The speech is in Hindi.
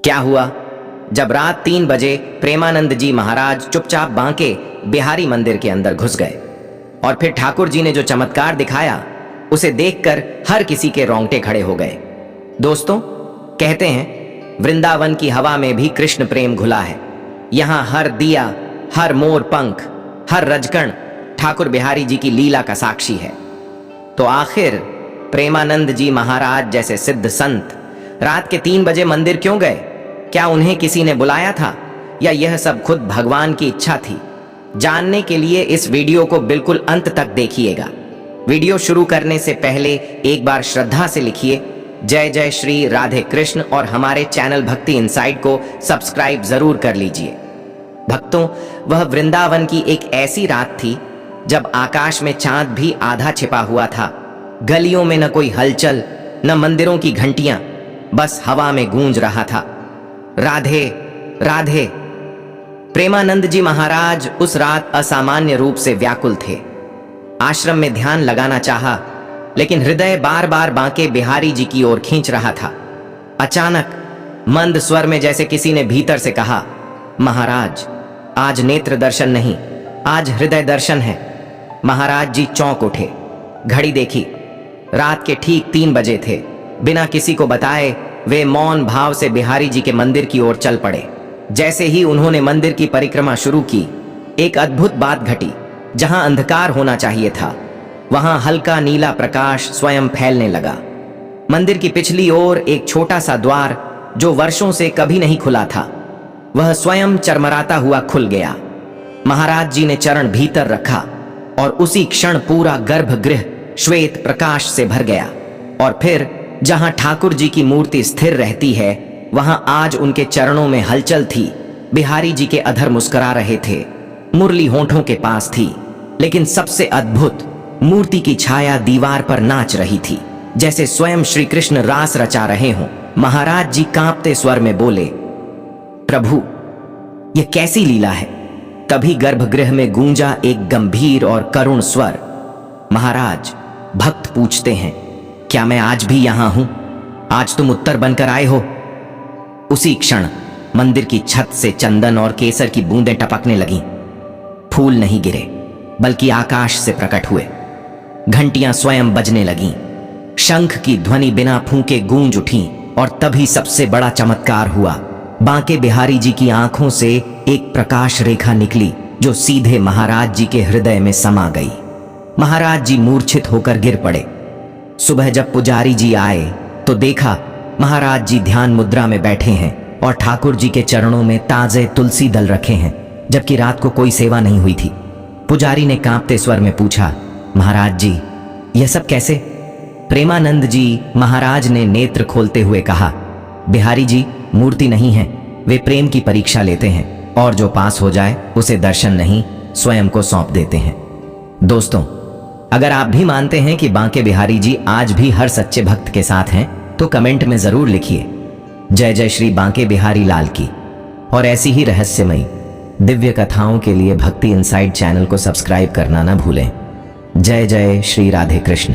क्या हुआ? जब रात 3 बजे प्रेमानंद जी महाराज चुपचाप बांके बिहारी मंदिर के अंदर घुस गए और फिर ठाकुर जी ने जो चमत्कार दिखाया उसे देखकर हर किसी के रोंगटे खड़े हो गए। दोस्तों, कहते हैं वृंदावन की हवा में भी कृष्ण प्रेम घुला है। यहां हर दिया, हर मोर पंख, हर रजकण ठाकुर बिहारी जी की लीला का साक्षी है। तो आखिर प्रेमानंद जी महाराज जैसे सिद्ध संत रात के 3 बजे मंदिर क्यों गए? क्या उन्हें किसी ने बुलाया था या यह सब खुद भगवान की इच्छा थी? जानने के लिए इस वीडियो को बिल्कुल अंत तक देखिएगा। वीडियो शुरू करने से पहले एक बार श्रद्धा से लिखिए जय जय श्री राधे कृष्ण और हमारे चैनल भक्ति इनसाइड को सब्सक्राइब जरूर कर लीजिए। भक्तों, वह वृंदावन की एक ऐसी रात थी जब आकाश में चांद भी आधा छिपा हुआ था। गलियों में न कोई हलचल, न मंदिरों की घंटियां, बस हवा में गूंज रहा था राधे राधे। प्रेमानंद जी महाराज उस रात असामान्य रूप से व्याकुल थे। आश्रम में ध्यान लगाना चाहा, लेकिन हृदय बार बार बांके बिहारी जी की ओर खींच रहा था। अचानक मंद स्वर में जैसे किसी ने भीतर से कहा, महाराज आज नेत्र दर्शन नहीं, आज हृदय दर्शन है। महाराज जी चौंक उठे, घड़ी देखी, रात के ठीक 3 बजे थे। बिना किसी को बताए वे मौन भाव से बिहारी जी के मंदिर की ओर चल पड़े। जैसे ही उन्होंने मंदिर की परिक्रमा शुरू की, एक अद्भुत बात घटी। जहां अंधकार होना चाहिए था, वहां हल्का नीला प्रकाश स्वयं फैलने लगा। मंदिर की पिछली ओर एक छोटा सा द्वार जो वर्षों से कभी नहीं खुला था, वह स्वयं चरमराता हुआ खुल गया। महाराज जी ने चरण भीतर रखा और उसी क्षण पूरा गर्भगृह श्वेत प्रकाश से भर गया। और फिर जहां ठाकुर जी की मूर्ति स्थिर रहती है, वहां आज उनके चरणों में हलचल थी। बिहारी जी के अधर मुस्कुरा रहे थे, मुरली होंठों के पास थी, लेकिन सबसे अद्भुत, मूर्ति की छाया दीवार पर नाच रही थी, जैसे स्वयं श्री कृष्ण रास रचा रहे हों। महाराज जी कांपते स्वर में बोले, प्रभु यह कैसी लीला है? तभी गर्भगृह में गूंजा एक गंभीर और करुण स्वर, महाराज भक्त पूछते हैं, क्या मैं आज भी यहां हूं? आज तुम उत्तर बनकर आए हो? उसी क्षण मंदिर की छत से चंदन और केसर की बूंदें टपकने लगीं। फूल नहीं गिरे, बल्कि आकाश से प्रकट हुए। घंटियां स्वयं बजने लगीं, शंख की ध्वनि बिना फूंके गूंज उठी। और तभी सबसे बड़ा चमत्कार हुआ। बांके बिहारी जी की आंखों से एक प्रकाश रेखा निकली जो सीधे महाराज जी के हृदय में समा गई। महाराज जी मूर्छित होकर गिर पड़े। सुबह जब पुजारी जी आए तो देखा महाराज जी ध्यान मुद्रा में बैठे हैं और ठाकुर जी के चरणों में ताजे तुलसी दल रखे हैं, जबकि रात को कोई सेवा नहीं हुई थी। पुजारी ने कांपते स्वर में पूछा, महाराज जी यह सब कैसे? प्रेमानंद जी महाराज ने नेत्र खोलते हुए कहा, बिहारी जी मूर्ति नहीं है, वे प्रेम की परीक्षा लेते हैं और जो पास हो जाए उसे दर्शन नहीं स्वयं को सौंप देते हैं। दोस्तों, अगर आप भी मानते हैं कि बांके बिहारी जी आज भी हर सच्चे भक्त के साथ हैं, तो कमेंट में जरूर लिखिए जय जय श्री बांके बिहारी लाल की। और ऐसी ही रहस्यमयी दिव्य कथाओं के लिए भक्ति इनसाइड चैनल को सब्सक्राइब करना ना भूलें। जय जय श्री राधे कृष्ण।